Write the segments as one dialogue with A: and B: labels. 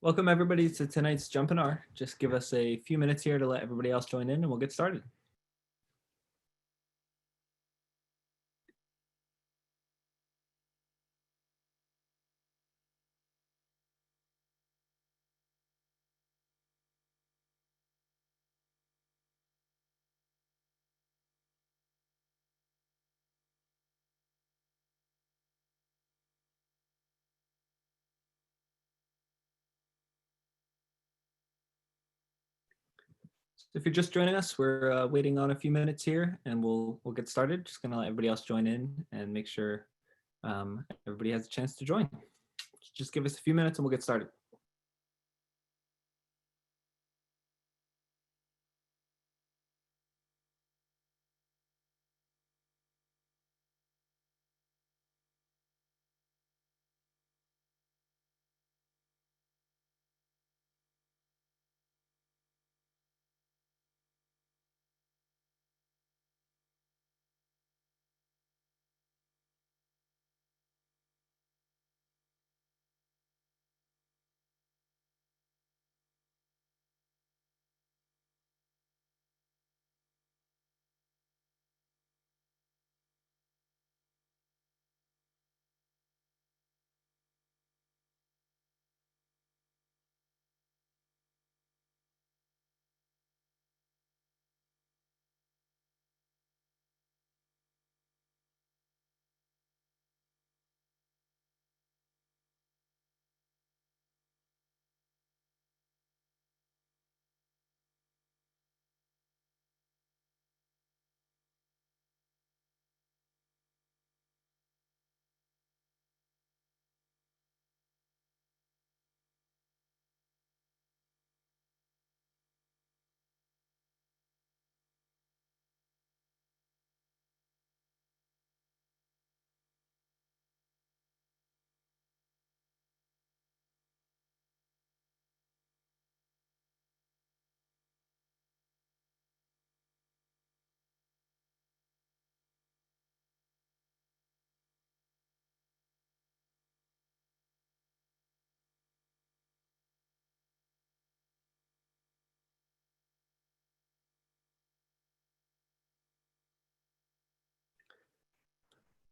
A: Welcome everybody to tonight's JUMPinar. Just give us a few minutes here to let everybody else join in and we'll get started. So if you're just joining us, we're waiting on a few minutes here and we'll get started. Just gonna let everybody else join in and make sure everybody has a chance to join. Just give us a few minutes and we'll get started.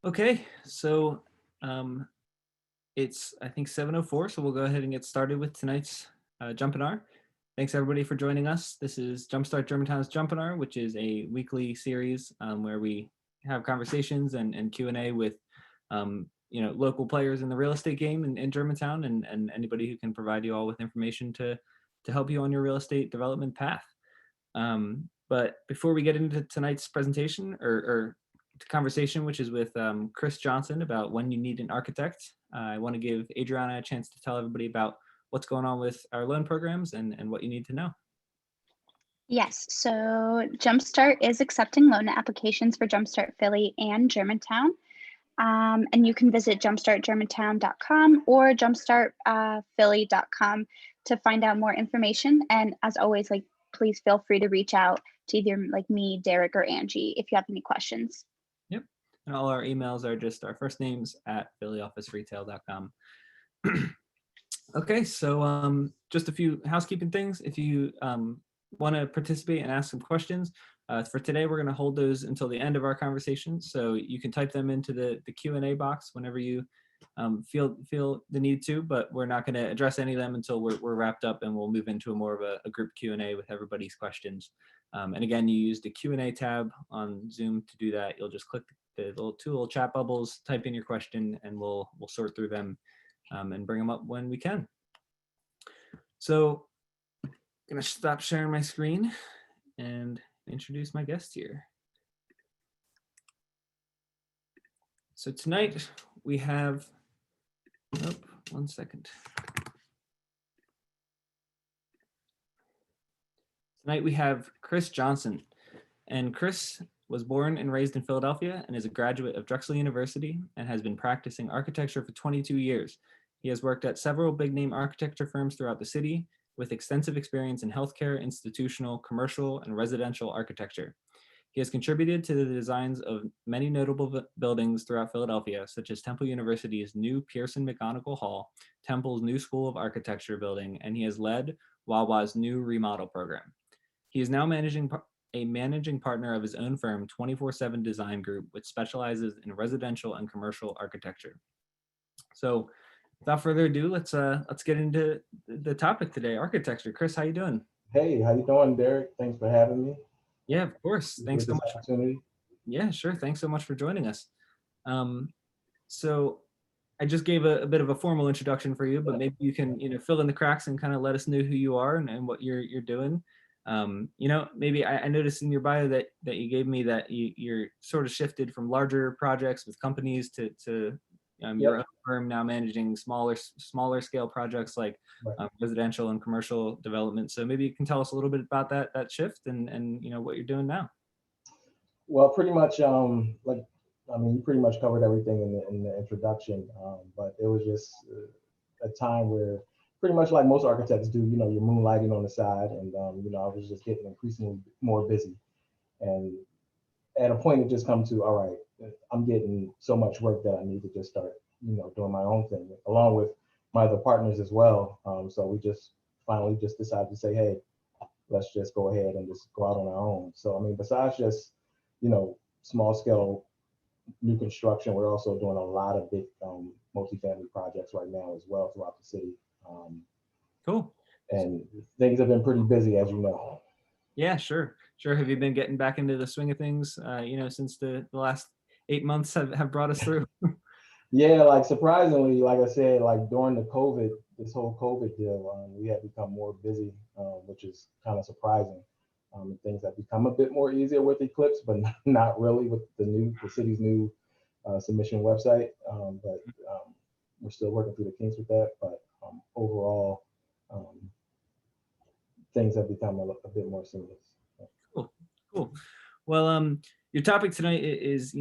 A: Okay, so it's I think 7:04, so we'll go ahead and get started with tonight's JUMPinar. Thanks everybody for joining us. This is Jumpstart Germantown's JUMPinar, which is a weekly series where we have conversations and Q&A with local players in the real estate game in Germantown and anybody who can provide you all with information to help you on your real estate development path. But before we get into tonight's presentation or conversation, which is with Chris Johnson about when you need an architect, I want to give Adriana a chance to tell everybody about what's going on with our loan programs and what you need to know.
B: Yes, so Jumpstart is accepting loan applications for Jumpstart Philly and Germantown. And you can visit jumpstartgermantown.com or jumpstartphilly.com to find out more information. And as always, please feel free to reach out to either me, Derek, or Angie if you have any questions.
A: Yep. And all our emails are just our first names at phillyofficeretail.com. Okay, so just a few housekeeping things. If you want to participate and ask some questions, for today, we're going to hold those until the end of our conversation. So you can type them into the Q&A box whenever you feel the need to, but we're not going to address any of them until we're wrapped up, and we'll move into more of a group Q&A with everybody's questions. And again, you use the Q&A tab on Zoom to do that. You'll just click the two little chat bubbles, type in your question, and we'll sort through them and bring them up when we can. So I'm going to stop sharing my screen and introduce my guest here. So tonight we have, one second. Tonight we have Chris Johnson, and Chris was born and raised in Philadelphia and is a graduate of Drexel University and has been practicing architecture for 22 years. He has worked at several big-name architecture firms throughout the city with extensive experience in healthcare, institutional, commercial, and residential architecture. He has contributed to the designs of many notable buildings throughout Philadelphia, such as Temple University's new Pearson McGonigal Hall, Temple's new School of Architecture building, and he has led Wawa's new remodel program. He is now a managing partner of his own firm, 24/7 Design Group, which specializes in residential and commercial architecture. So, without further ado, let's get into the topic today, architecture. Chris, how you doing?
C: Hey, how you doing, Derek? Thanks for having me.
A: Yeah, of course. Thanks so much.
C: Opportunity.
A: Yeah, sure. Thanks so much for joining us. So I just gave a bit of a formal introduction for you, but maybe you can, fill in the cracks and kind of let us know who you are and what you're doing. Maybe I noticed in your bio that you gave me that you're sort of shifted from larger projects with companies to your own firm now managing smaller scale projects like residential and commercial development. So maybe you can tell us a little bit about that shift and what you're doing now.
C: Well, pretty much, you pretty much covered everything in the introduction, but it was just a time where pretty much like most architects do, you're moonlighting on the side, and I was just getting increasingly more busy, and at a point it just come to, all right, I'm getting so much work that I need to just start, doing my own thing along with my other partners as well. So we just finally just decided to say, hey, let's just go ahead and just go out on our own. So, besides just, small scale new construction, we're also doing a lot of big multifamily projects right now as well throughout the city.
A: Cool.
C: And things have been pretty busy, as you know.
A: Yeah, sure. Have you been getting back into the swing of things, since the last 8 months have brought us through?
C: Yeah, like surprisingly, like I said, like during this whole COVID deal, we have become more busy, which is kind of surprising. Things have become a bit more easier with Eclipse, but not really with the city's new submission website. But we're still working through the kinks with that. But overall, things have become a bit more seamless.
A: Cool. Well, your topic tonight is,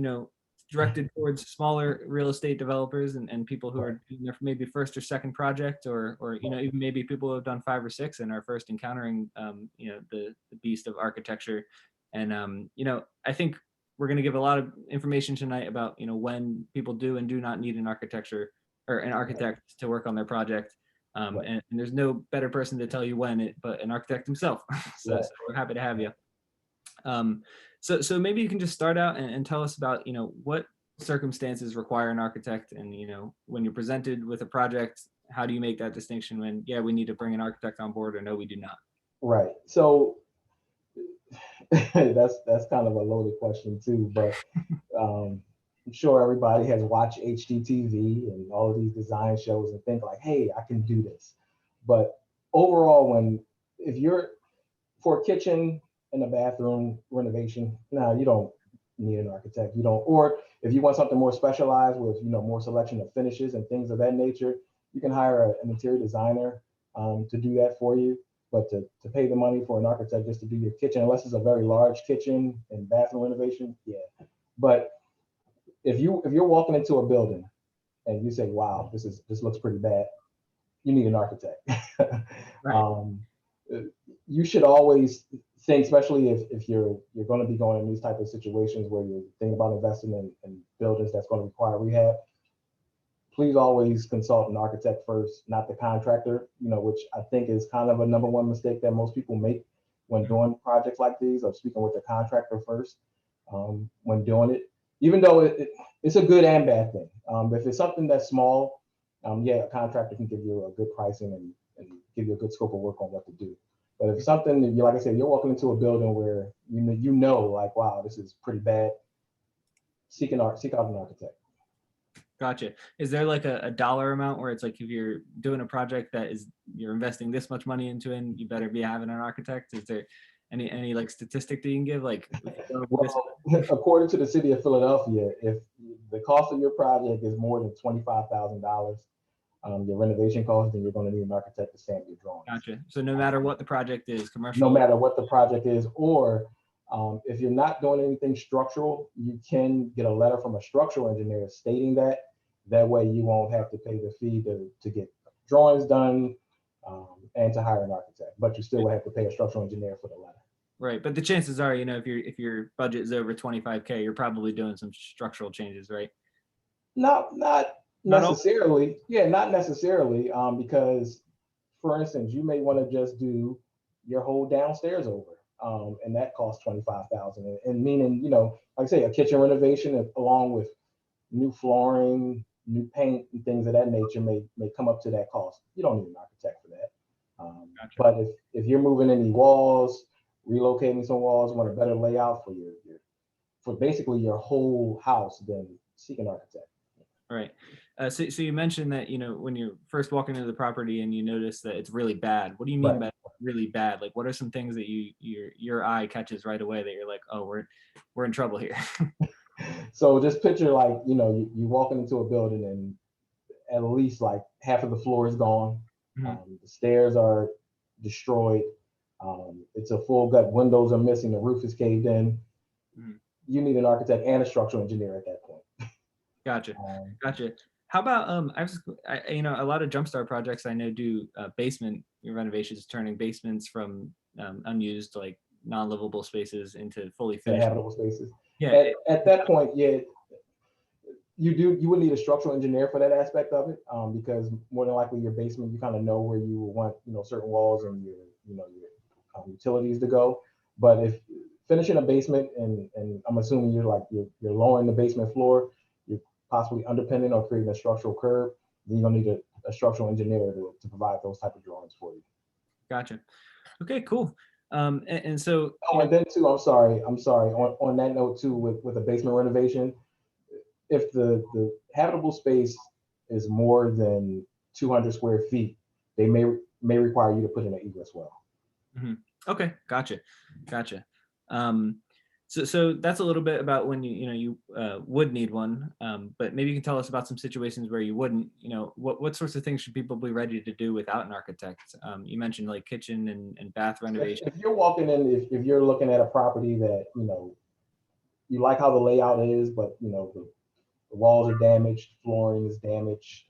A: directed towards smaller real estate developers and people who are doing their maybe first or second project, or even maybe people who have done 5 or 6 and are first encountering the beast of architecture. And I think we're going to give a lot of information tonight about when people do and do not need an architecture or an architect to work on their project. And there's no better person to tell you when but an architect himself. So we're happy to have you. So maybe you can just start out and tell us about, what circumstances require an architect, and, when you're presented with a project, how do you make that distinction when, we need to bring an architect on board, or no, we do not?
C: Right. So that's kind of a loaded question too, but I'm sure everybody has watched HGTV and all of these design shows and think like, hey, I can do this. But overall, if you're for a kitchen and a bathroom renovation, no, you don't need an architect. You don't, or if you want something more specialized with, more selection of finishes and things of that nature, you can hire an interior designer to do that for you. But to pay the money for an architect just to do your kitchen, unless it's a very large kitchen and bathroom renovation, yeah. But if you're walking into a building and you say, wow, this looks pretty bad, you need an architect.
A: Right.
C: You should always think, especially if you're going to be going in these type of situations where you're thinking about investing in buildings that's going to require rehab, please always consult an architect first, not the contractor, which I think is kind of a number one mistake that most people make when doing projects like these, of speaking with the contractor first when doing it, even though it's a good and bad thing. If it's something that's small, a contractor can give you a good pricing and give you a good scope of work on what to do. But if it's something that like I said, you're walking into a building where like, wow, this is pretty bad, seek out an architect.
A: Gotcha. Is there like a dollar amount where it's like, if you're doing a project that you're investing this much money into, and you better be having an architect? Is there any like statistic that you can give? Like,
C: well, according to the city of Philadelphia, if the cost of your project is more than $25,000, your renovation cost, then you're going to need an architect to stamp your drawings.
A: Gotcha. So no matter what the project is, commercial.
C: No matter what the project is, or if you're not doing anything structural, you can get a letter from a structural engineer stating that. That way you won't have to pay the fee to get drawings done and to hire an architect, but you still will have to pay a structural engineer for the letter.
A: Right. But the chances are, if your budget is over 25K, you're probably doing some structural changes, right?
C: Not
A: Not all.
C: necessarily. Yeah, not necessarily. Because, for instance, you may want to just do your whole downstairs over, and that costs 25,000. And meaning, like I say, a kitchen renovation along with new flooring, new paint, and things of that nature may come up to that cost. You don't need an architect for that.
A: Gotcha.
C: But if you're moving any walls, relocating some walls, want a better layout for for basically your whole house, then seek an architect.
A: Right. So you mentioned that, when you're first walking into the property and you notice that it's really bad. What do you mean
C: Right.
A: by really bad? Like, what are some things that your eye catches right away that you're like, oh, we're in trouble here?
C: So just picture like, you walking into a building and at least like half of the floor is gone.
A: Mhm.
C: The stairs are destroyed. It's a full gut. Windows are missing. The roof is caved in.
A: Mhm.
C: You need an architect and a structural engineer at that point.
A: Gotcha.
C: Um,
A: Gotcha. How about a lot of Jumpstart projects I know do basement renovations, turning basements from unused like non-livable spaces into fully
C: to
A: finished.
C: habitable spaces.
A: Yeah.
C: At that point, yeah, you would need a structural engineer for that aspect of it, because more than likely your basement, you kind of know where you want certain walls and your utilities to go. But if finishing a basement and I'm assuming you're lowering the basement floor, you're possibly underpinning or creating a structural curb, then you're gonna need a structural engineer to provide those type of drawings for you.
A: Gotcha. Okay, cool. And so,
C: Oh, and then too, I'm sorry. On that note too, with a basement renovation, if the habitable space is more than 200 square feet, they may require you to put in an egress well.
A: mhm. Okay, gotcha. Um, so that's a little bit about when you would need one. But maybe you can tell us about some situations where you wouldn't. What sorts of things should people be ready to do without an architect? You mentioned like kitchen and bath renovation.
C: If you're walking in, if you're looking at a property that you like how the layout is, but the walls are damaged, flooring is damaged.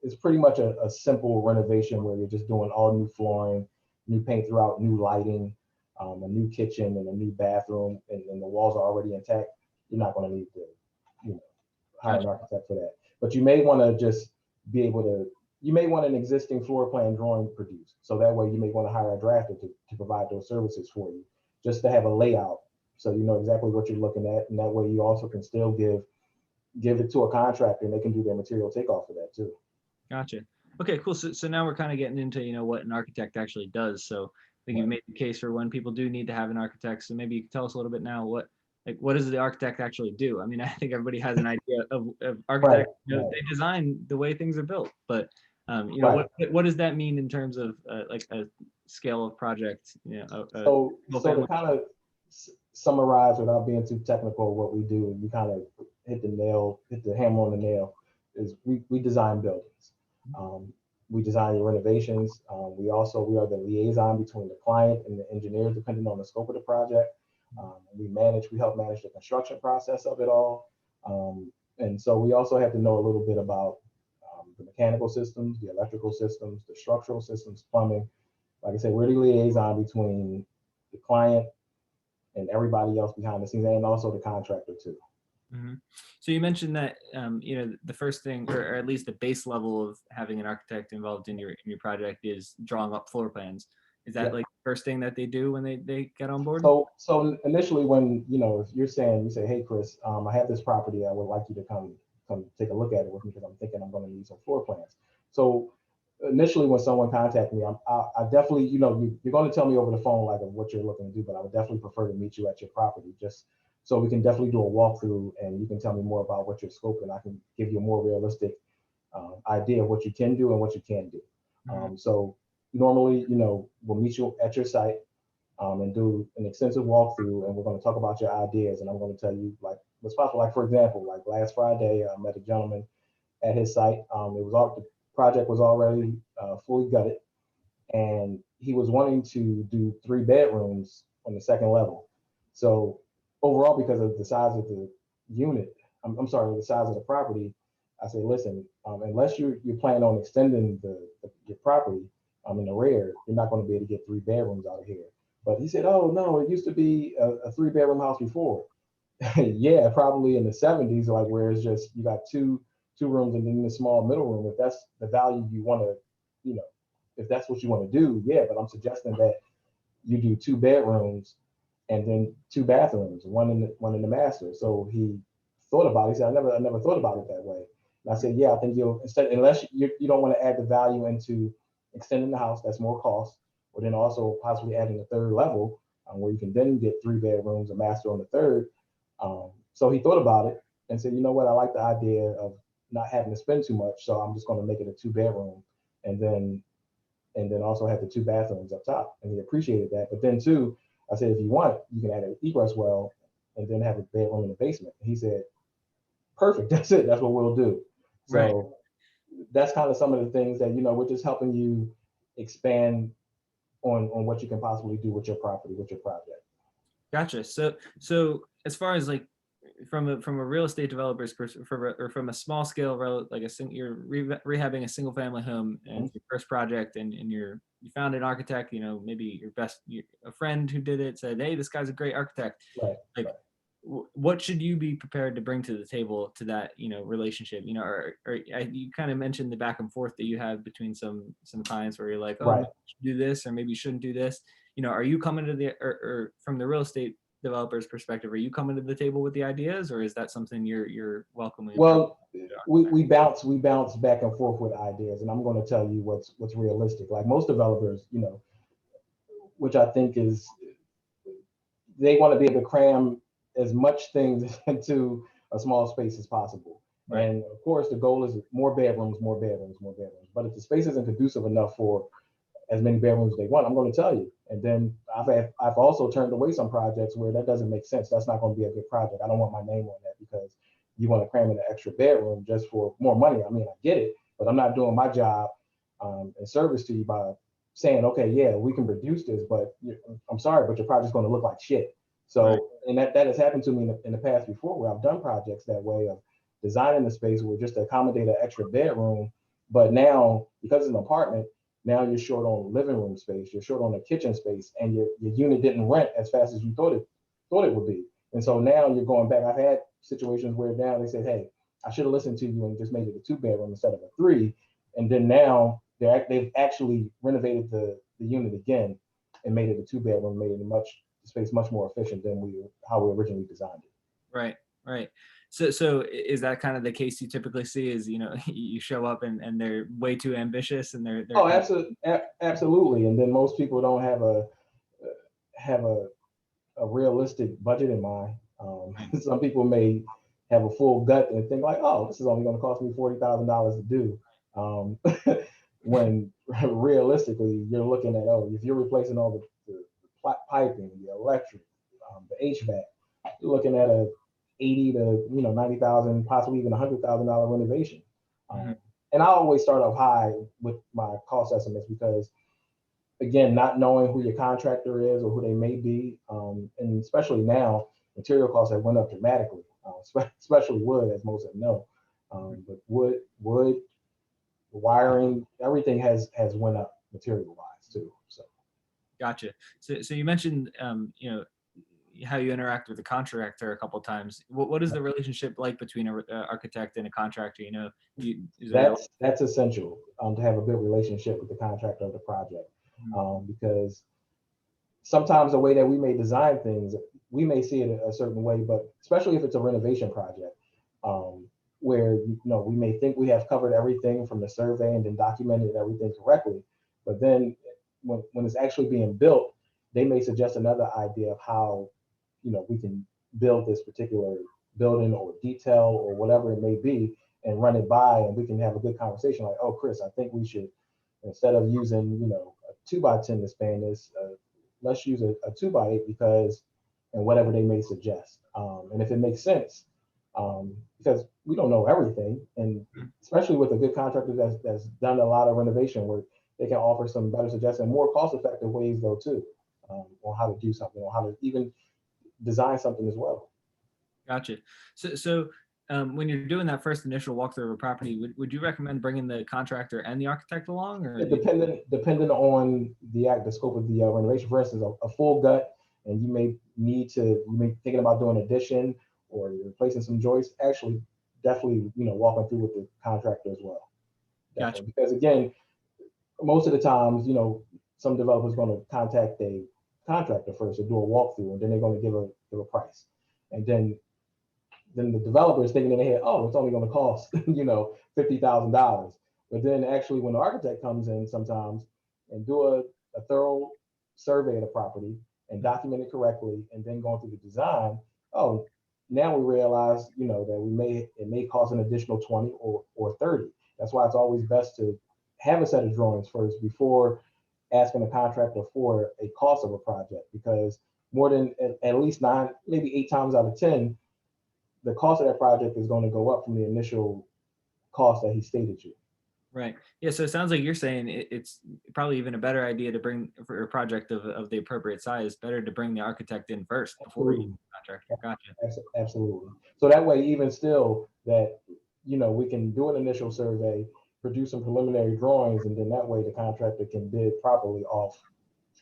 C: It's pretty much a simple renovation where you're just doing all new flooring, new paint throughout, new lighting, a new kitchen and a new bathroom, and the walls are already intact. You're not going to need to, hire an
A: Gotcha.
C: architect for that. But you may want to just be able to. You may want an existing floor plan drawing produced, so that way you may want to hire a drafter to provide those services for you, just to have a layout, so you know exactly what you're looking at, and that way you also can still give it to a contractor and they can do their material takeoff for that too.
A: Gotcha. Okay, cool. So now we're kind of getting into what an architect actually does. So I think you made the case for when people do need to have an architect. So maybe you can tell us a little bit now what does the architect actually do? I mean, I think everybody has an idea of architects.
C: Right.
A: They design the way things are built, but
C: Right.
A: what does that mean in terms of like a scale of project?
C: So to kind of summarize without being too technical, what we do, you kind of hit the hammer on the nail, is we design buildings. We design the renovations. We are the liaison between the client and the engineers, depending on the scope of the project. We help manage the construction process of it all. And so we also have to know a little bit about the mechanical systems, the electrical systems, the structural systems, plumbing. Like I said, we're the liaison between the client and everybody else behind the scenes, and also the contractor too.
A: Mm-hmm. So you mentioned that the first thing, or at least the base level of having an architect involved in your project is drawing up floor plans. Is that
C: Yeah.
A: like the first thing that they do when they get on board?
C: So initially, when if you say, hey Chris, I have this property, I would like you to come take a look at it with me because I'm thinking I'm going to need some floor plans. So initially, when someone contacts me, I definitely, you're going to tell me over the phone like of what you're looking to do, but I would definitely prefer to meet you at your property, just so we can definitely do a walkthrough and you can tell me more about what your scope, and I can give you a more realistic idea of what you can do and what you can't do.
A: Mm-hmm.
C: So normally, we'll meet you at your site and do an extensive walkthrough, and we're going to talk about your ideas, and I'm going to tell you like what's possible. Like for example, like last Friday, I met a gentleman at his site. The project was already fully gutted, and he was wanting to do 3 bedrooms on the second level. So overall, because of the size of the unit, I'm sorry, the size of the property, I say, listen, unless you're planning on extending your property in the rear, you're not going to be able to get 3 bedrooms out of here. But he said, oh no, it used to be a 3-bedroom house before. Yeah, probably in the 70s, like where it's just you got two rooms and then the small middle room. If that's the value you want to, you know, if that's what you want to do, yeah. But I'm suggesting that you do 2 bedrooms and then 2 bathrooms, one in the master. So he thought about it. He said, I never thought about it that way. And I said, yeah, I think you'll instead, unless you don't want to add the value into extending the house, that's more cost, or then also possibly adding a third level where you can then get 3 bedrooms, a master on the third. So he thought about it and said, you know what, I like the idea of not having to spend too much, so I'm just going to make it a 2-bedroom, and then also have the 2 bathrooms up top. And he appreciated that. But then too, I said, if you want, you can add an egress well and then have a bedroom in the basement. He said, perfect, that's it, that's what we'll do. So
A: Right.
C: that's kind of some of the things that, we're just helping you expand on what you can possibly do with your property, with your project.
A: Gotcha. So as far as like from a real estate developer's perspective, or from a small scale, like you're rehabbing a single family home and it's your first project, and you found an architect, maybe a friend who did it said, hey, this guy's a great architect.
C: Right.
A: Like,
C: right.
A: What should you be prepared to bring to the table to that, relationship, or you kind of mentioned the back and forth that you have between some clients where you're like, oh,
C: Right.
A: maybe you should do this, or maybe you shouldn't do this. Are you coming to or from the real estate developer's perspective, are you coming to the table with the ideas, or is that something you're welcoming?
C: Well, we bounce back and forth with ideas, and I'm going to tell you what's realistic. Like most developers, which I think is they want to be able to cram as much things into a small space as possible.
A: Right.
C: And of course, the goal is more bedrooms, more bedrooms, more bedrooms. But if the space isn't conducive enough for as many bedrooms as they want, I'm going to tell you. And then I've also turned away some projects where that doesn't make sense. That's not going to be a good project. I don't want my name on that because you want to cram in an extra bedroom just for more money. I mean, I get it, but I'm not doing my job in service to you by saying, okay, yeah, we can reduce this, but I'm sorry, but your project's going to look like shit. So, right. And that has happened to me in the past before, where I've done projects that way of designing the space where just to accommodate an extra bedroom, but now because it's an apartment, now you're short on living room space, you're short on a kitchen space, and your unit didn't rent as fast as you thought it would be. And so now you're going back. I've had situations where now they said, hey, I should have listened to you and just made it a 2-bedroom instead of a 3. And then now they've actually renovated the unit again and made it a 2-bedroom, made it the space much more efficient than how we originally designed it.
A: Right. So is that kind of the case you typically see? Is you show up and they're way too ambitious and they're
C: oh, absolutely. And then most people don't have a realistic budget in mind. Some people may have a full gut and think like, oh, this is only going to cost me $40,000 to do. When realistically, you're looking at, if you're replacing all the piping, the electric, the HVAC, you're looking at a $80,000 to $90,000, possibly even $100,000 renovation. And I always start off high with my cost estimates because, again, not knowing who your contractor is or who they may be, and especially now, material costs have went up dramatically, especially wood, as most of them know. But wood, wiring, everything has went up material-wise too. So,
A: gotcha. So you mentioned, how you interact with the contractor a couple of times. What is the relationship like between an architect and a contractor?
C: That's essential to have a good relationship with the contractor of the project, because sometimes the way that we may design things, we may see it a certain way, but especially if it's a renovation project, where we may think we have covered everything from the survey and then documented everything correctly, but then when it's actually being built, they may suggest another idea of how we can build this particular building or detail or whatever it may be, and run it by, and we can have a good conversation like, oh, Chris, I think we should, instead of using a 2x10 to span this, let's use a 2x8 because, and whatever they may suggest, and if it makes sense, because we don't know everything, and especially with a good contractor that's done a lot of renovation work, they can offer some better suggestions, more cost-effective ways though too, on how to do something, or how to even design something as well.
A: Gotcha. So when you're doing that first initial walkthrough of a property, would you recommend bringing the contractor and the architect along, or
C: Depending on the scope of the renovation. For instance, a full gut, and you may thinking about doing addition or you're replacing some joists. Actually, definitely, walking through with the contractor as well.
A: Gotcha.
C: Definitely. Because again, most of the times, some developers going to contact a contractor first to do a walkthrough, and then they're going to give a price, and then the developer is thinking in their head, oh, it's only going to cost $50,000. But then actually, when the architect comes in sometimes and do a thorough survey of the property and document it correctly, and then going through the design, oh, now we realize that it may cost an additional 20 or 30. That's why it's always best to have a set of drawings first before asking a contractor for a cost of a project, because more than at least 9, maybe 8 times out of 10, the cost of that project is going to go up from the initial cost that he stated you.
A: Right. Yeah. So it sounds like you're saying it's probably even a better idea to bring, for a project of the appropriate size, better to bring the architect in first before you contractor. Gotcha.
C: Absolutely. So that way, even still, that we can do an initial survey, produce some preliminary drawings, and then that way the contractor can bid properly off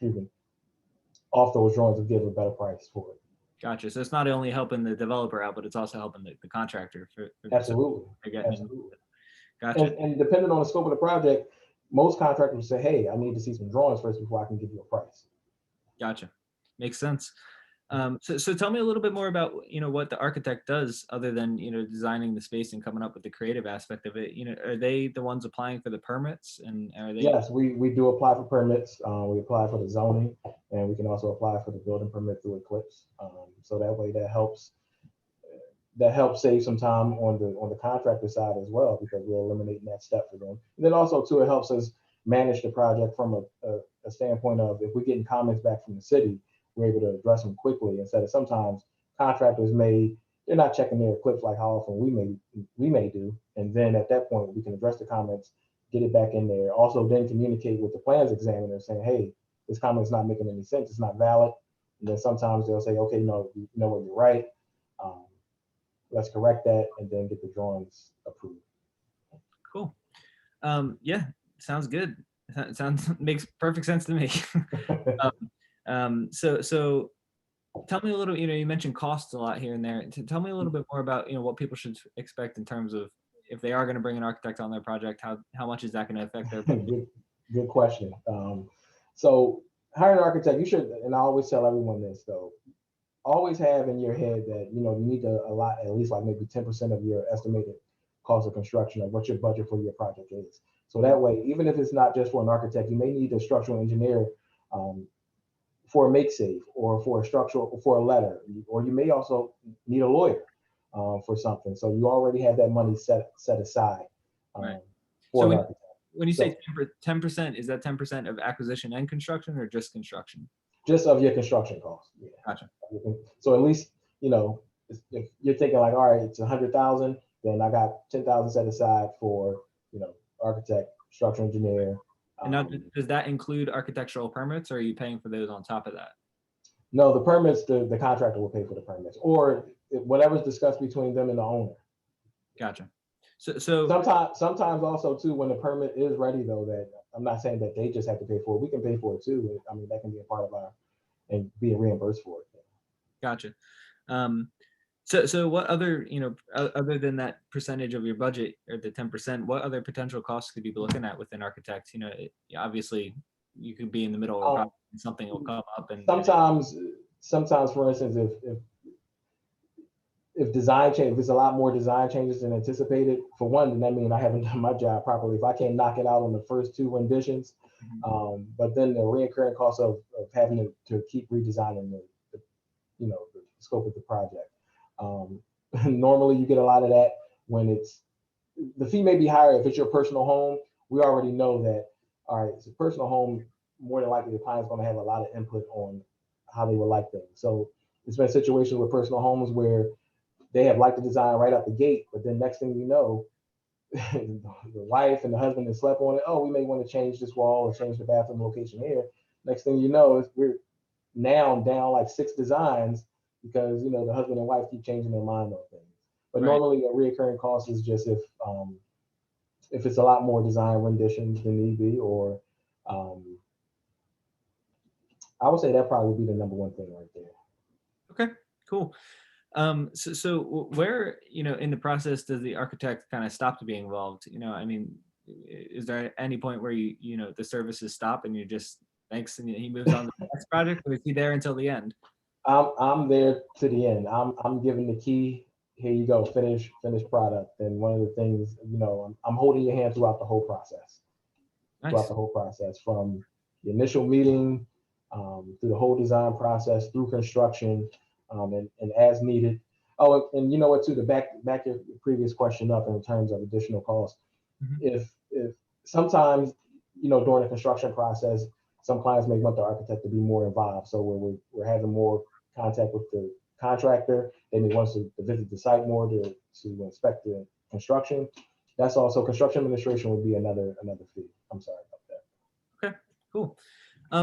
C: those drawings and give a better price for it.
A: Gotcha. So it's not only helping the developer out, but it's also helping the contractor for
C: Absolutely.
A: Absolutely. Gotcha.
C: And depending on the scope of the project, most contractors say, hey, I need to see some drawings first before I can give you a price.
A: Gotcha. Makes sense. So tell me a little bit more about, what the architect does other than, designing the space and coming up with the creative aspect of it. Are they the ones applying for the permits, and are they?
C: Yes, we do apply for permits. We apply for the zoning, and we can also apply for the building permit through Eclipse. So that way that helps save some time on the contractor side as well, because we're eliminating that step for them. And then also too, it helps us manage the project from a standpoint of, if we're getting comments back from the city, we're able to address them quickly, instead of sometimes contractors they're not checking their Eclipse like how often we may do. And then at that point, we can address the comments, get it back in there. Also then communicate with the plans examiner saying, hey, this comment's not making any sense, it's not valid. And then sometimes they'll say, okay, no, you know what, you're right. Let's correct that, and then get the drawings approved.
A: Cool. Yeah, sounds good. Makes perfect sense to me. So tell me a little, you mentioned costs a lot here and there. Tell me a little bit more about, what people should expect in terms of, if they are going to bring an architect on their project, how much is that going to affect their
C: good question. So hiring an architect, you should, and I always tell everyone this though, always have in your head that you need to allot at least like maybe 10% of your estimated cost of construction of what your budget for your project is. So that way, even if it's not just for an architect, you may need a structural engineer for a make safe, or for a letter, or you may also need a lawyer for something. So you already have that money set aside
A: right.
C: for
A: an
C: an architect.
A: When you say 10%, is that 10% of acquisition and construction, or just construction?
C: Just of your construction costs. Yeah.
A: Gotcha.
C: So at least, if you're thinking like, all right, it's 100,000, then I got 10,000 set aside for, architect, structural engineer.
A: And now, does that include architectural permits, or are you paying for those on top of that?
C: No, the permits, the contractor will pay for the permits, or whatever's discussed between them and the owner.
A: Gotcha. So
C: sometimes also too, when the permit is ready though, that I'm not saying that they just have to pay for it. We can pay for it too. I mean, that can be a part of and be reimbursed for it.
A: Gotcha. So what other, other than that percentage of your budget, or the 10%, what other potential costs could you be looking at with an architect? Obviously you could be in the middle of a project and something will come up, and
C: sometimes, for instance, if design change, if there's a lot more design changes than anticipated, for one, then that means I haven't done my job properly. If I can't knock it out on the first 2 renditions, but then the recurring cost of having to keep redesigning the scope of the project. Normally you get a lot of that when the fee may be higher if it's your personal home. We already know that, all right, it's a personal home, more than likely the client's going to have a lot of input on how they would like things. So it's been situations with personal homes where they have liked the design right out the gate, but then next thing you know, the wife and the husband have slept on it. Oh, we may want to change this wall or change the bathroom location here. Next thing you know, we're now down like 6 designs because the husband and wife keep changing their mind on things. But
A: Right.
C: normally a reoccurring cost is just if it's a lot more design renditions than need be, or I would say that probably would be the number one thing right there.
A: Okay, cool. So where, in the process does the architect kind of stop to be involved? I mean, is there any point where the services stop and you just thanks and he moves on to the next project, or is he there until the end?
C: I'm there to the end. I'm giving the key. Here you go, finish product. And one of the things, I'm holding your hand throughout the whole process.
A: Nice.
C: From the initial meeting, through the whole design process, through construction, and as needed. Oh, and you know what, too, to back your previous question up in terms of additional costs.
A: Mhm.
C: If sometimes, during the construction process, some clients may want the architect to be more involved. So we're having more contact with the contractor, they may want us to visit the site more to inspect the construction. That's also construction administration would be another fee. I'm sorry about that.
A: Okay, cool.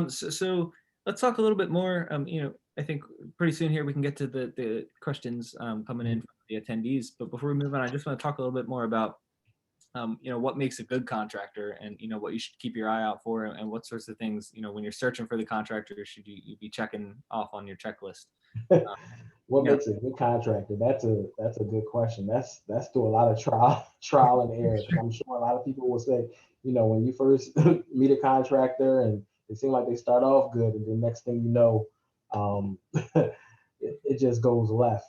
A: So let's talk a little bit more. I think pretty soon here we can get to the questions coming in from the attendees. But before we move on, I just want to talk a little bit more about what makes a good contractor, and what you should keep your eye out for, and what sorts of things when you're searching for the contractor should you be checking off on your checklist.
C: What makes a good contractor? That's a good question. That's through a lot of trial and error. I'm sure a lot of people will say, when you first meet a contractor and it seems like they start off good, and the next thing you know, it just goes left.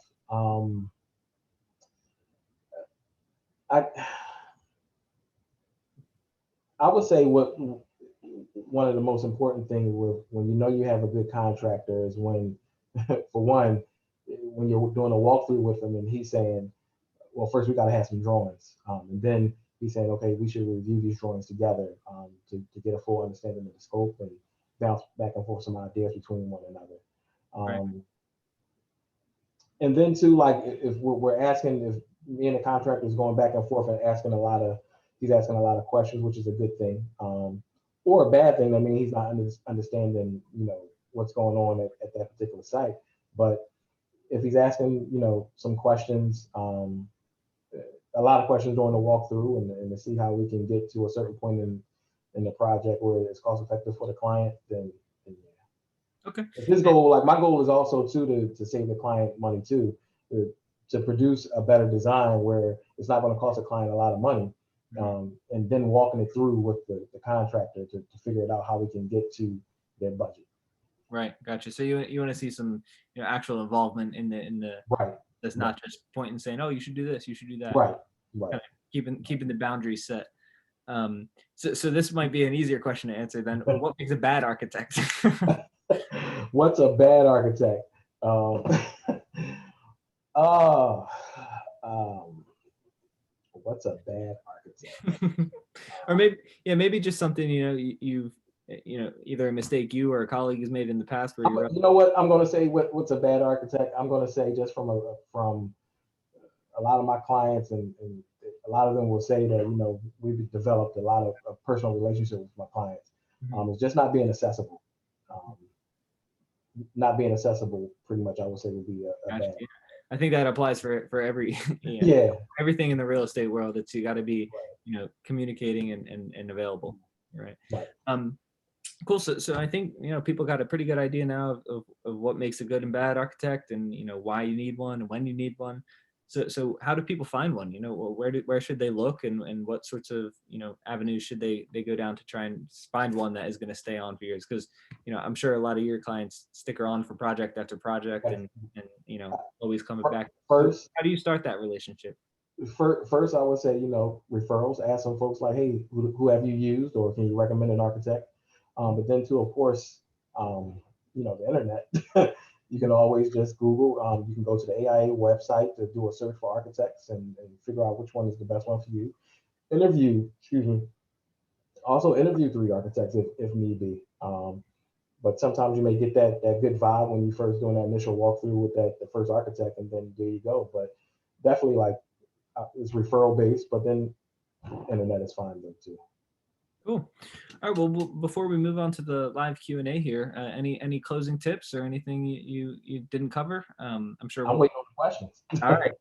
C: I would say one of the most important things when you have a good contractor is when, for one, when you're doing a walkthrough with them and he's saying, well, first we got to have some drawings, and then he's saying, okay, we should review these drawings together to get a full understanding of the scope and bounce back and forth some ideas between one another.
A: Right.
C: And then too, like if we're asking, if me and the contractor is going back and forth and he's asking a lot of questions, which is a good thing, or a bad thing. I mean, he's not understanding, what's going on at that particular site. But if he's asking, some questions, a lot of questions during the walkthrough, and to see how we can get to a certain point in the project where it's cost effective for the client, then yeah.
A: Okay.
C: His goal, like my goal, is also too to save the client money too, to produce a better design where it's not going to cost the client a lot of money, and then walking it through with the contractor to figure it out how we can get to their budget.
A: Right, gotcha. So you want to see some actual involvement in the
C: right.
A: That's not just pointing and saying, oh, you should do this, you should do that.
C: Right.
A: Kind of keeping the boundaries set. So this might be an easier question to answer than what makes a bad architect?
C: What's a bad architect? What's a bad architect?
A: Or maybe just something you've either a mistake you or a colleague has made in the past where you're.
C: You know what I'm going to say? What's a bad architect? I'm going to say just from a lot of my clients, and a lot of them will say that we've developed a lot of personal relationships with my clients.
A: Mm-hmm.
C: It's just not being accessible. Not being accessible, pretty much, I would say, would be a
A: Gotcha.
C: bad.
A: Yeah. I think that applies for every everything in the real estate world. It's you got to be communicating and available, right? Cool. So I think people got a pretty good idea now of what makes a good and bad architect, and why you need one and when you need one. So how do people find one? Where should they look, and what sorts of avenues should they go down to try and find one that is going to stay on for years? Because I'm sure a lot of your clients stick around for project after project, and always coming back.
C: First,
A: how do you start that relationship?
C: First, I would say referrals. Ask some folks like, hey, who have you used, or can you recommend an architect? But then too, of course, the internet. You can always just Google. You can go to the AIA website to do a search for architects and figure out which one is the best one for you. Also interview 3 architects if need be. But sometimes you may get that good vibe when you first doing that initial walkthrough with the first architect, and then there you go. But definitely it's referral based, but then internet is fine though too.
A: Cool. All right. Well, before we move on to the live Q&A here, any closing tips or anything you didn't cover? I'm sure.
C: I'm waiting on the questions.
A: All right,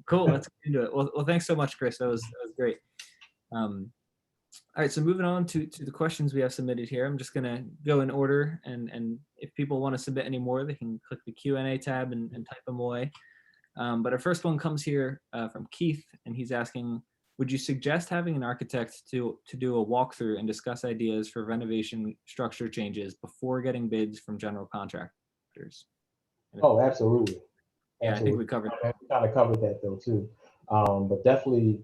A: cool. Let's get into it. Well, thanks so much, Chris. That was great. All right, so moving on to the questions we have submitted here. I'm just gonna go in order, and if people want to submit any more, they can click the Q&A tab and type them away. But our first one comes here from Keith, and he's asking, would you suggest having an architect to do a walkthrough and discuss ideas for renovation structure changes before getting bids from general contractors?
C: Oh, absolutely.
A: Yeah, I think we covered that.
C: We kind of covered that though too. But definitely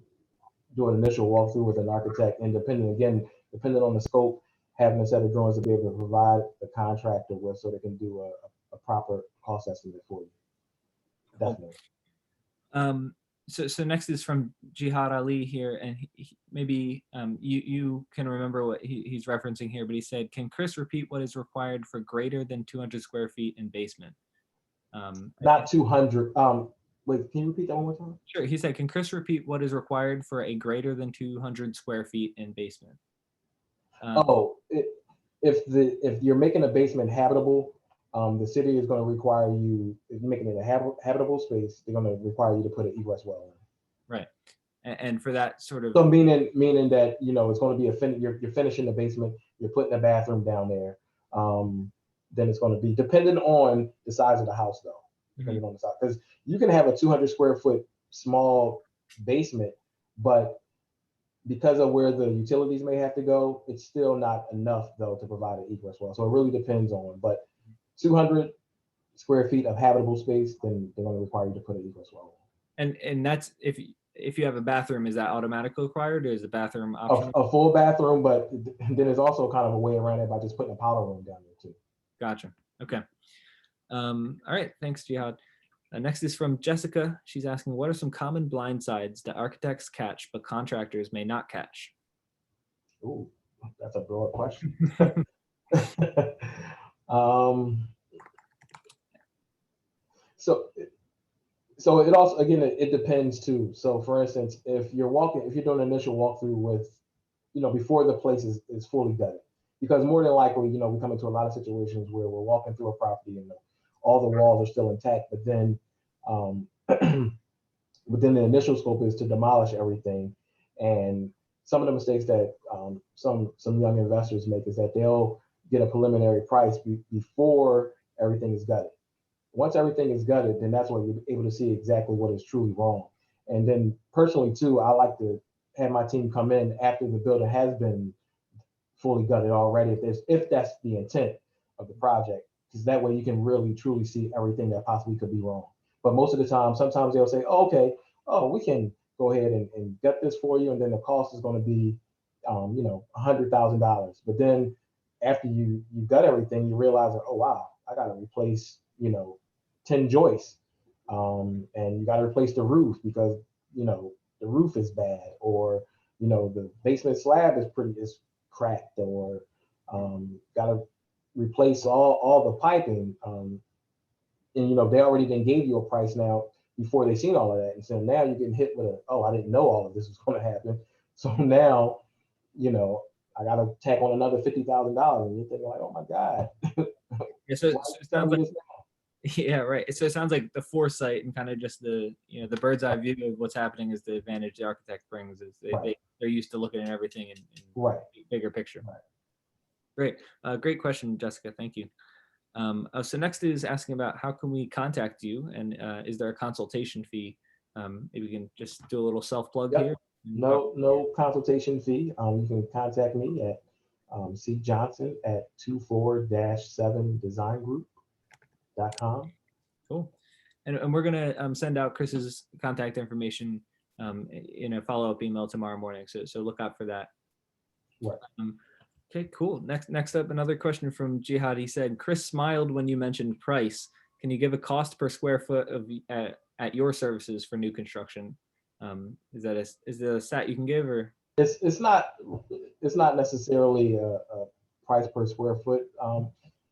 C: do an initial walkthrough with an architect, and depending on the scope, having a set of drawings to be able to provide the contractor with so they can do a proper cost estimate for you. Definitely.
A: So next is from Jihad Ali here, and maybe you can remember what he's referencing here, but he said, can Chris repeat what is required for greater than 200 square feet in basement?
C: Not 200. Wait, can you repeat that one more time?
A: Sure. He said, can Chris repeat what is required for a greater than 200 square feet in basement?
C: If you're making a basement habitable, the city is going to require you, if you're making it a habitable space, they're going to require you to put an egress well in.
A: Right. And for that sort of.
C: So meaning that, it's going to be you're finishing the basement, you're putting a bathroom down there. Then it's going to be dependent on the size of the house though. Depending on the size, because you can have a 200 square foot small basement, but because of where the utilities may have to go, it's still not enough though to provide an egress well. So it really depends on, but 200 square feet of habitable space, then they're going to require you to put an egress well.
A: And that's if you have a bathroom, is that automatically required, or is the bathroom optional?
C: A full bathroom, but then there's also kind of a way around it by just putting a powder room down there too.
A: Gotcha. Okay. All right. Thanks, Jihad. Next is from Jessica. She's asking, what are some common blind sides that architects catch but contractors may not catch?
C: Ooh, that's a broad question. So it also, again, it depends too. So for instance, if you're doing an initial walkthrough with, before the place is fully gutted, because more than likely, we come into a lot of situations where we're walking through a property and all the walls are still intact, but then the initial scope is to demolish everything. And some of the mistakes that some young investors make is that they'll get a preliminary price before everything is gutted. Once everything is gutted, then that's when you're able to see exactly what is truly wrong. And then personally too, I like to have my team come in after the building has been fully gutted already, if that's the intent of the project, because that way you can really truly see everything that possibly could be wrong. But most of the time, sometimes they'll say, we can go ahead and gut this for you, and then the cost is going to be $100,000. But then after you gut everything, you realize that, oh wow, I got to replace 10 joists, and you got to replace the roof because the roof is bad, or the basement slab is cracked, or got to replace all the piping, and they already then gave you a price now before they seen all of that, and so now you're getting hit with I didn't know all of this was going to happen, so now I got to tack on another $50,000, and you're thinking like, oh my god.
A: Yeah, so it sounds like, yeah, right. So it sounds like the foresight and kind of just the the bird's eye view of what's happening is the advantage the architect brings. Is they're used to looking at everything in bigger picture. Right. Great, great question, Jessica. Thank you. So next is asking about how can we contact you, and is there a consultation fee? Maybe we can just do a little self plug here.
C: No consultation fee. You can contact me at cjohnson@24-7designgroup.com.
A: Cool. And we're gonna send out Chris's contact information in a follow-up email tomorrow morning. So look out for that.
C: Right.
A: Okay, cool. Next up, another question from Jihad. He said, Chris smiled when you mentioned price. Can you give a cost per square foot of at your services for new construction? Is there a stat you can give, or?
C: It's not necessarily a price per square foot.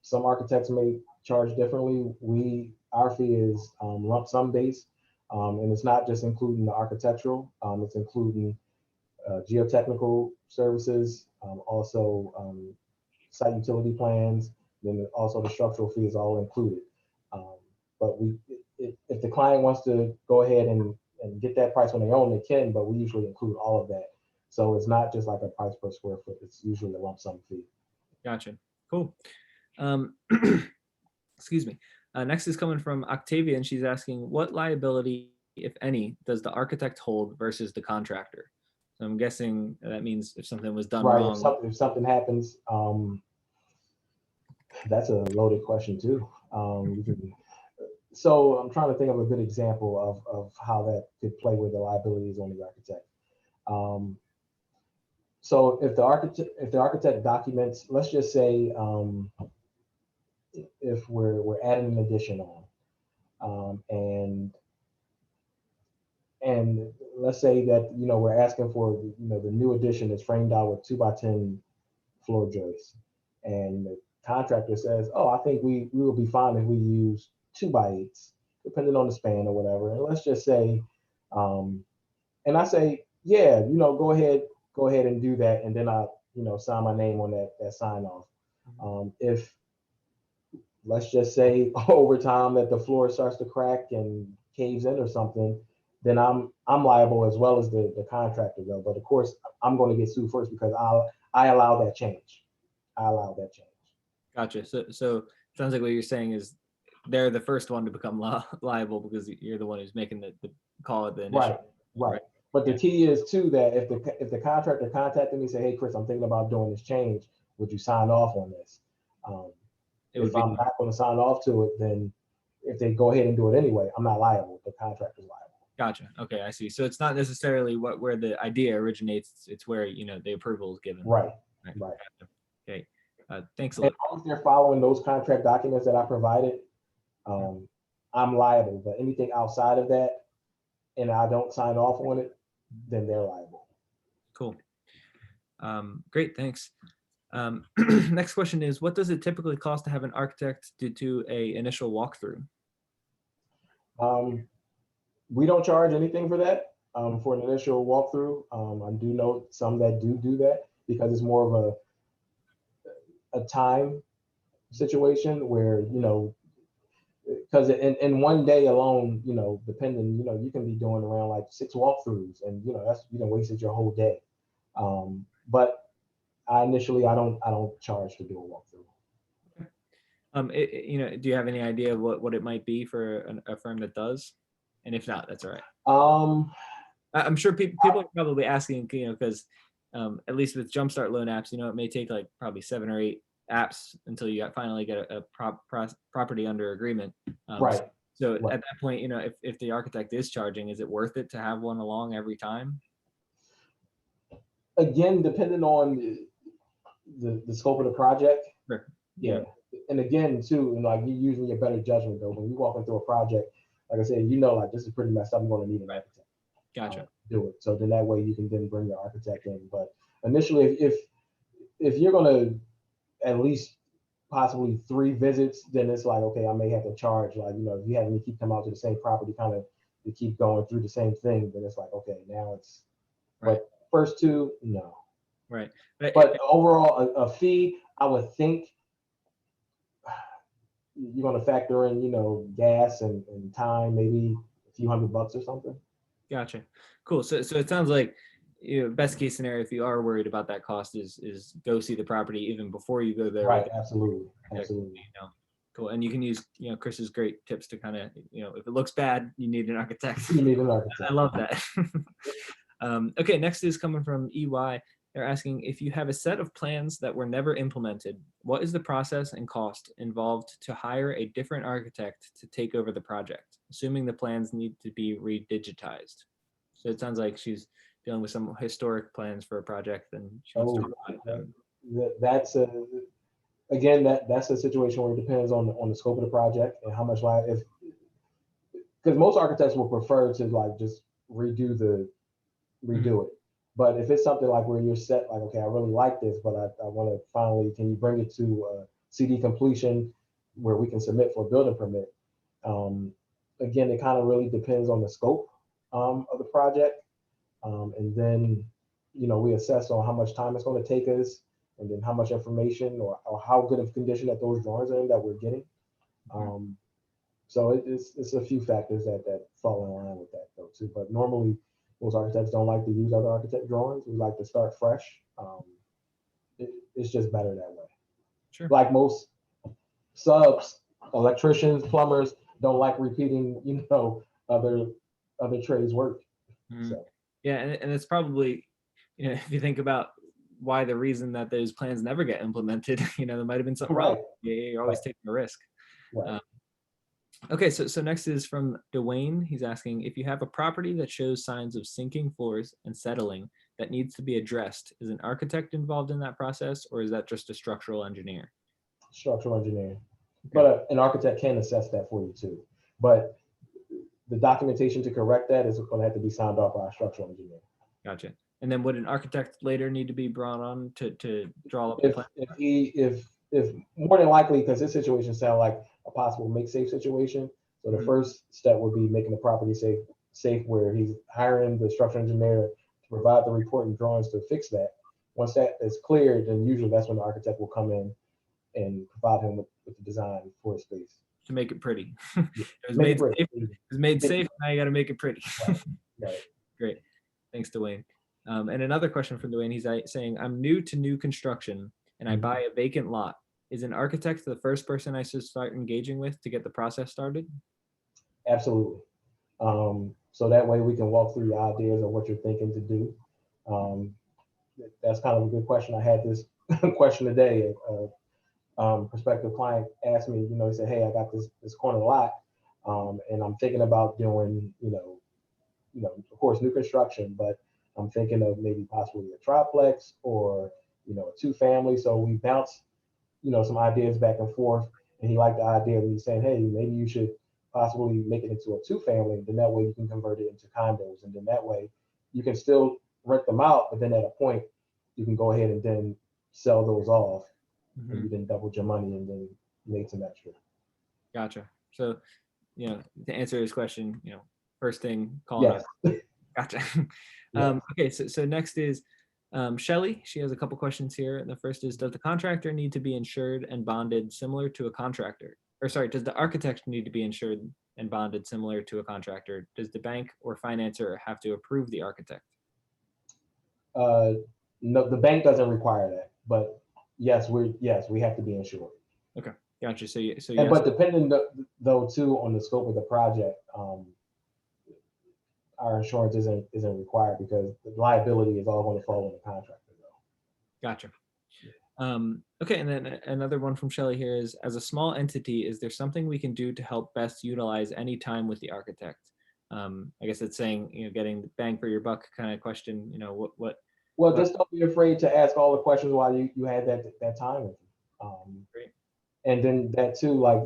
C: Some architects may charge differently. Our fee is lump sum based, and it's not just including the architectural. It's including geotechnical services, also site utility plans, then also the structural fee is all included. But if the client wants to go ahead and get that price when they own, they can, but we usually include all of that. So it's not just like a price per square foot. It's usually a lump sum fee.
A: Gotcha. Cool. Excuse me. Next is coming from Octavia, and she's asking, what liability, if any, does the architect hold versus the contractor? So I'm guessing that means if something was done
C: Right.
A: wrong.
C: If something happens, that's a loaded question too. So I'm trying to think of a good example of how that could play with the liabilities on the architect. So if the architect documents, let's just say, if we're adding an addition on, and let's say that we're asking for the new addition is framed out with 2x10 floor joists, and the contractor says, oh, I think we will be fine if we use 2x8s, depending on the span or whatever. And let's just say, and I say, yeah, go ahead and do that, and then I sign my name on that sign off. If let's just say over time that the floor starts to crack and caves in or something, then I'm liable as well as the contractor though. But of course, I'm going to get sued first because I allow that change.
A: Gotcha. So it sounds like what you're saying is they're the first one to become liable because you're the one who's making the call at the initial.
C: Right. But the key is too that if the contractor contacted me and say, hey Chris, I'm thinking about doing this change, would you sign off on this? If I'm not going to sign off to it, then if they go ahead and do it anyway, I'm not liable. The contractor's liable.
A: Gotcha. Okay, I see. So it's not necessarily where the idea originates. It's where the approval is given.
C: Right.
A: Okay. Thanks a lot.
C: As long as they're following those contract documents that I provided, I'm liable. But anything outside of that, and I don't sign off on it, then they're liable.
A: Cool. Great. Thanks. Next question is, what does it typically cost to have an architect do a initial walkthrough?
C: We don't charge anything for that, for an initial walkthrough. I do know some that do that because it's more of a time situation where, because in one day alone, depending, you can be doing around like 6 walkthroughs, and that's wasted your whole day. But I don't charge to do a walkthrough.
A: Do you have any idea what it might be for a firm that does? And if not, that's all right. I'm sure people are probably asking, because at least with Jumpstart loan apps, it may take like probably 7 or 8 apps until you finally get a property under agreement.
C: Right.
A: So at that point, if the architect is charging, is it worth it to have one along every time?
C: Again, depending on the scope of the project.
A: Sure.
C: Yeah. And again, too, and like you using your better judgment though, when you're walking through a project, like I said, like this is pretty messed up, I'm going to need an architect.
A: Gotcha.
C: Do it. So then that way you can then bring your architect in. But initially, if you're going to at least possibly 3 visits, then it's like, okay, I may have to charge, like, if you have me keep coming out to the same property, kind of to keep going through the same thing, then it's like, okay, now it's, right. But first 2, no.
A: Right.
C: But overall, a fee, I would think you're going to factor in, gas and time, maybe a few $100 or something.
A: Gotcha. Cool. So it sounds like, best case scenario, if you are worried about that cost, is go see the property even before you go there.
C: Right. Absolutely.
A: Cool. And you can use, Chris's great tips to kind of, if it looks bad, you need an architect.
C: You need an architect.
A: I love that. Okay. Next is coming from EY. They're asking, if you have a set of plans that were never implemented, what is the process and cost involved to hire a different architect to take over the project, assuming the plans need to be redigitized? So it sounds like she's dealing with some historic plans for a project, and she wants to provide them.
C: That's a situation where it depends on the scope of the project and how much because most architects will prefer to like just redo it. But if it's something like where you're set, like, okay, I really like this, but I want to finally, can you bring it to CD completion where we can submit for a building permit? Again, it kind of really depends on the scope of the project. And then, we assess on how much time it's going to take us, and then how much information or how good of condition that those drawings are in that we're getting. So it's a few factors that fall in line with that though too. But normally most architects don't like to use other architect drawings. We like to start fresh. It's just better that way.
A: Sure.
C: Like most subs, electricians, plumbers don't like repeating, other trades work.
A: Mhm.
C: So
A: Yeah, and it's probably, if you think about why the reason that those plans never get implemented, there might have been something wrong.
C: right,
A: You're always taking a risk.
C: right.
A: Okay, so next is from Dwayne. He's asking, if you have a property that shows signs of sinking floors and settling that needs to be addressed, is an architect involved in that process, or is that just a structural engineer?
C: Structural engineering. But an architect can assess that for you too. But the documentation to correct that is going to have to be signed off by a structural engineer.
A: Gotcha. And then would an architect later need to be brought on to draw up the plan?
C: If more than likely, because this situation sounds like a possible make-safe situation. So the
A: Mhm.
C: first step would be making the property safe where he's hiring the structural engineer to provide the report and drawings to fix that. Once that is cleared, then usually that's when the architect will come in and provide him with the design for his space.
A: To make it pretty.
C: Yeah.
A: It was
C: Make it
A: made
C: pretty.
A: safe. It was made safe. Now you got to make it pretty.
C: Right.
A: Great. Thanks, Dwayne. And another question from Dwayne. He's saying, I'm new to new construction and I
C: Mhm.
A: buy a vacant lot. Is an architect the first person I should start engaging with to get the process started?
C: Absolutely. So that way we can walk through your ideas of what you're thinking to do. That's kind of a good question. I had this question today. Prospective client asked me, he said, hey, I got this corner lot, and I'm thinking about doing, of course, new construction, but I'm thinking of maybe possibly a triplex or, a two-family. So we bounced, some ideas back and forth, and he liked the idea of me saying, hey, maybe you should possibly make it into a two-family, and then that way you can convert it into condos, and then that way you can still rent them out, but then at a point you can go ahead and then sell those off, and you then doubled your money and then made some extra.
A: Gotcha. So, to answer his question, first thing, calling
C: Yes.
A: up. Gotcha.
C: Yes.
A: Okay, so next is Shelly. She has a couple questions here. And the first is, does the contractor need to be insured and bonded similar to a contractor? Or sorry, does the architect need to be insured and bonded similar to a contractor? Does the bank or financer have to approve the architect?
C: No, the bank doesn't require that, but yes, we have to be insured.
A: Okay, gotcha. So yes.
C: But depending though too on the scope of the project, our insurance isn't required because the liability is all going to fall on the contractor though.
A: Gotcha. Okay, and then another one from Shelly here is, as a small entity, is there something we can do to help best utilize any time with the architect? I guess it's saying, getting the bang for your buck kind of question, what?
C: Well, just don't be afraid to ask all the questions while you had that time with you.
A: Great.
C: And then that too, like,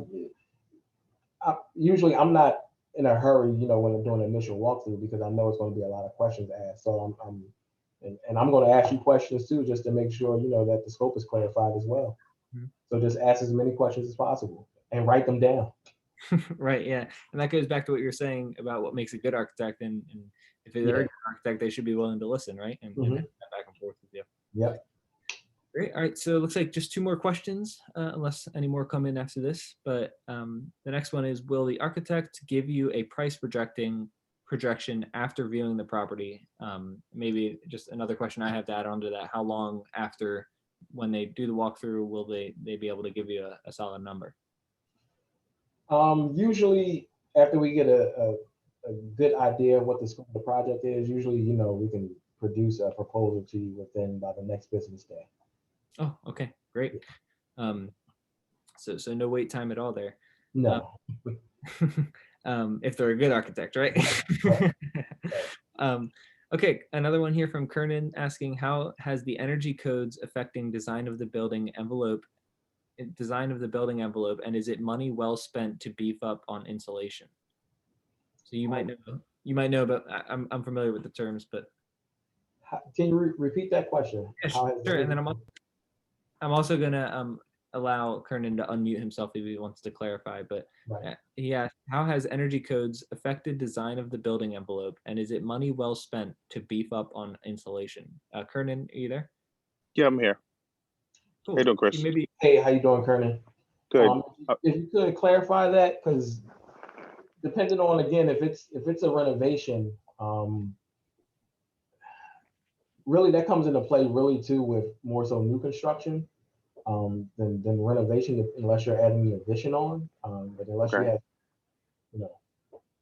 C: usually I'm not in a hurry, when I'm doing an initial walkthrough because I know it's going to be a lot of questions asked. So I'm going to ask you questions too, just to make sure, that the scope is clarified as well.
A: Mhm.
C: So just ask as many questions as possible and write them down.
A: Right, yeah. And that goes back to what you're saying about what makes a good architect. And if they're a good architect, they should be willing to listen, right? And have that back and forth with you.
C: Yep.
A: Great. All right. So it looks like just two more questions, unless any more come in after this. But the next one is, will the architect give you a price projection after viewing the property? Maybe just another question I have to add on to that. How long after, when they do the walkthrough, will they be able to give you a solid number?
C: Usually after we get a good idea of what the scope of the project is, usually, we can produce a proposal to you by the next business day.
A: Oh, okay, great. So no wait time at all there.
C: No.
A: If they're a good architect, right? Okay, another one here from Kernan asking, how has the energy codes affecting design of the building envelope, and is it money well spent to beef up on insulation? So you might know, but I'm familiar with the terms, but
C: Can you repeat that question?
A: yeah, sure. And then I'm also gonna allow Kernan to unmute himself if he wants to clarify, but
C: right.
A: He asked, how has energy codes affected design of the building envelope, and is it money well spent to beef up on insulation? Kernan, are you there?
D: Yeah, I'm here.
A: Cool.
D: How you doing, Chris?
C: Hey, how you doing, Kernan?
D: Good.
C: If you could clarify that, because depending on, again, if it's a renovation, really that comes into play really too with more so new construction than renovation, unless you're adding the addition on. But unless you
D: Okay.
C: have, you know,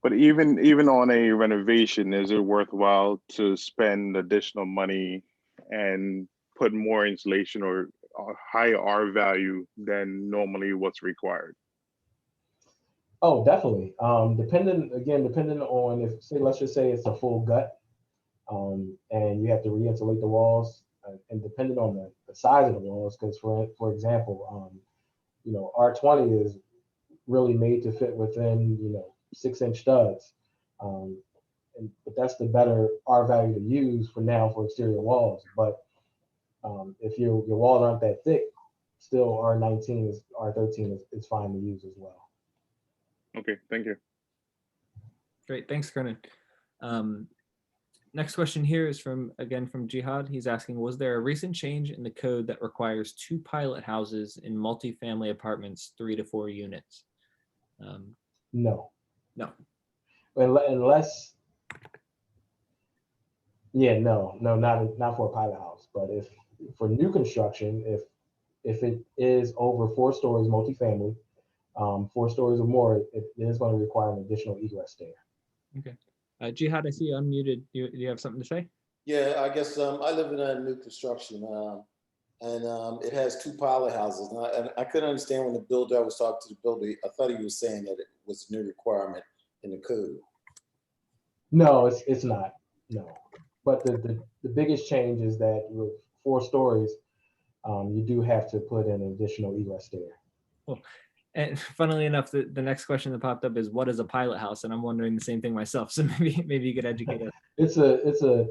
D: But even on a renovation, is it worthwhile to spend additional money and put more insulation or higher R value than normally what's required?
C: oh, definitely. Depending on, if, say, let's just say it's a full gut, and you have to re-insulate the walls, and depending on the size of the walls, because for example, you know, R20 is really made to fit within, you know, 6-inch studs. But that's the better R value to use for now for exterior walls. But if your walls aren't that thick, still R13 is fine to use as well.
D: Okay, thank you.
A: Great, thanks, Kernan. Next question here is from Jihad. He's asking, was there a recent change in the code that requires 2 pilot houses in multifamily apartments, 3 to 4 units?
C: No.
A: No.
C: Unless, yeah, no, not for a pilot house. But if for new construction, if it is over 4 stories multifamily, 4 stories or more, it is going to require an additional egress stair.
A: Okay. Jihad, I see you unmuted. Do you have something to say?
E: Yeah, I guess I live in a new construction, and it has 2 pilot houses. And I couldn't understand when the builder, I was talking to the builder, I thought he was saying that it was a new requirement in the code.
C: No, it's not. No. But the biggest change is that with 4 stories, you do have to put in an additional egress stair.
A: Cool. And funnily enough, the next question that popped up is, what is a pilot house? And I'm wondering the same thing myself. So maybe you could educate us.
C: It's a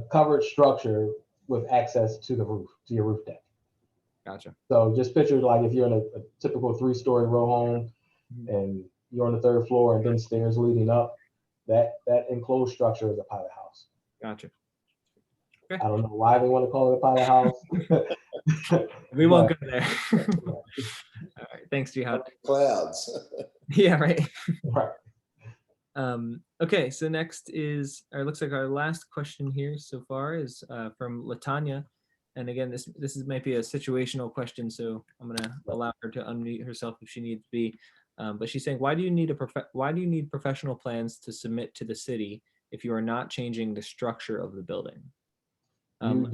C: covered structure with access to the roof, to your roof deck.
A: Gotcha.
C: So just picture like if you're in a typical 3-story row home and you're on the 3rd floor and then stairs leading up, that enclosed structure is a pilot house.
A: Gotcha. Okay.
C: I don't know why they want to call it a pilot house.
A: We won't go there. All right. Thanks, Jihad.
E: Clouds.
A: Yeah, right.
C: Right.
A: Okay, so next is, or it looks like our last question here so far is from Latanya. And again, this might be a situational question, so I'm gonna allow her to unmute herself if she needs to be. But she's saying, why do you need professional plans to submit to the city if you are not changing the structure of the building?
C: You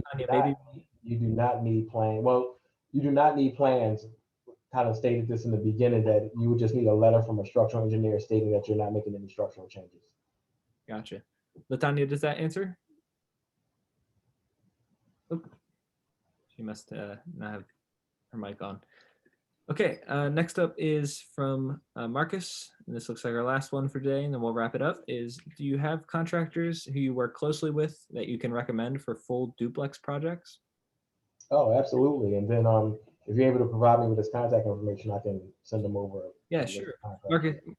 C: do not need plans. Well, you do not need plans. Kind of stated this in the beginning that you would just need a letter from a structural engineer stating that you're not making any structural changes.
A: Gotcha. Latanya, does that answer? Oop. She must not have her mic on. Okay, next up is from Marcus, and this looks like our last one for today, and then we'll wrap it up, is do you have contractors who you work closely with that you can recommend for full duplex projects?
C: Oh, absolutely. And then if you're able to provide me with his contact information, I can send them over.
A: Yeah, sure.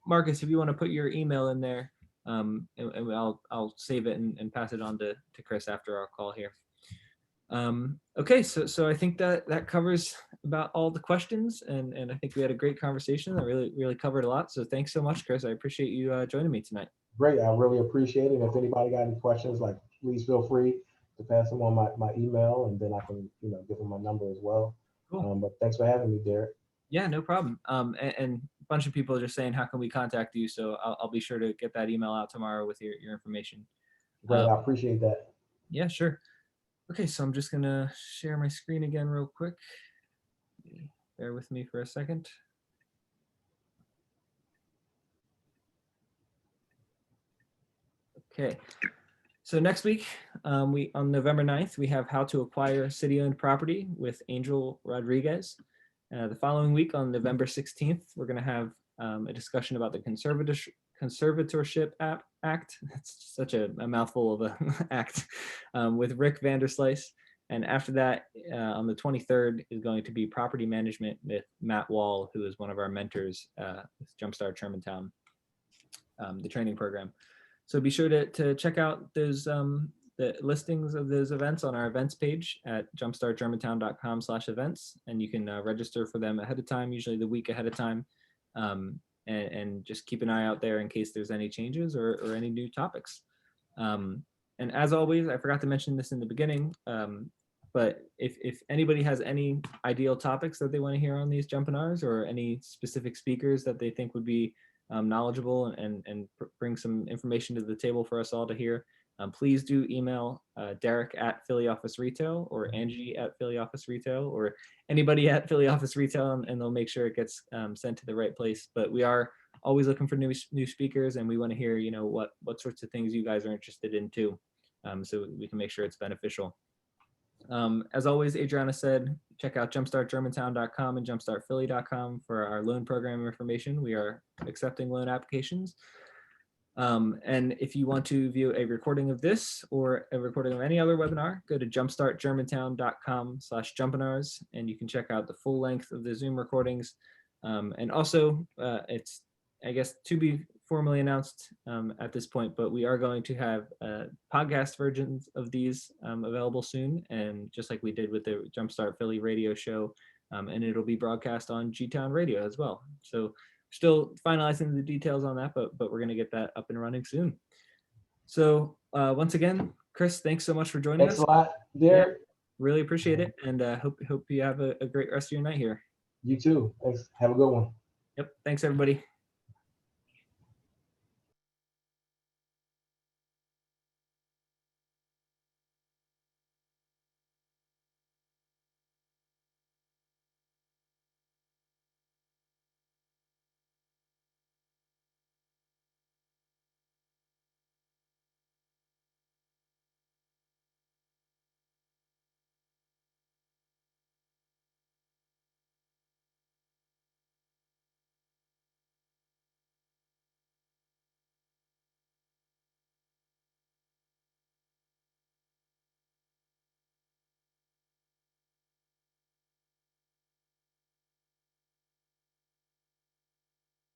A: Marcus, if you want to put your email in there, and I'll save it and pass it on to Chris after our call here. Okay, so I think that covers about all the questions, and I think we had a great conversation that really covered a lot. So thanks so much, Chris. I appreciate you joining me tonight.
C: Great, I really appreciate it. If anybody got any questions, like please feel free to pass them on my email, and then I can give them my number as well.
A: Cool.
C: But thanks for having me, Derek.
A: Yeah, no problem. And a bunch of people are just saying, how can we contact you? So I'll be sure to get that email out tomorrow with your information.
C: Great, I appreciate that.
A: Yeah, sure. Okay, so I'm just gonna share my screen again real quick. Bear with me for a second. Okay, so next week, on November 9th, we have How to Acquire City-Owned Property with Angel Rodriguez. The following week, on November 16th, we're gonna have a discussion about the Conservatorship Act. That's such a mouthful of an act, with Rick Vanderslice. And after that, on the 23rd, is going to be property management with Matt Wall, who is one of our mentors with Jumpstart Germantown, the training program. So be sure to check out those the listings of those events on our events page at jumpstartgermantown.com/events, and you can register for them ahead of time, usually the week ahead of time. and just keep an eye out there in case there's any changes or any new topics. And as always, I forgot to mention this in the beginning, but if anybody has any ideal topics that they want to hear on these JUMPinars, or any specific speakers that they think would be knowledgeable and bring some information to the table for us all to hear, please do email Derek at Philly Office Retail, or Angie at Philly Office Retail, or anybody at Philly Office Retail, and they'll make sure it gets sent to the right place. But we are always looking for new speakers, and we want to hear, you know, what sorts of things you guys are interested in too, so we can make sure it's beneficial. As always, Adriana said, check out jumpstartgermantown.com and jumpstartphilly.com for our loan program information. We are accepting loan applications. And if you want to view a recording of this or a recording of any other webinar, go to jumpstartgermantown.com/jumpinars, and you can check out the full length of the Zoom recordings. And also, it's, I guess, to be formally announced at this point, but we are going to have podcast versions of these available soon, and just like we did with the Jumpstart Philly radio show, and it'll be broadcast on G-Town Radio as well. So still finalizing the details on that, but we're going to get that up and running soon. So once again, Chris, thanks so much for joining us.
C: Thanks a lot, Derek.
A: Yeah, really appreciate it, and hope you have a great rest of your night here.
C: You too. Thanks. Have a good one.
A: Yep. Thanks, everybody.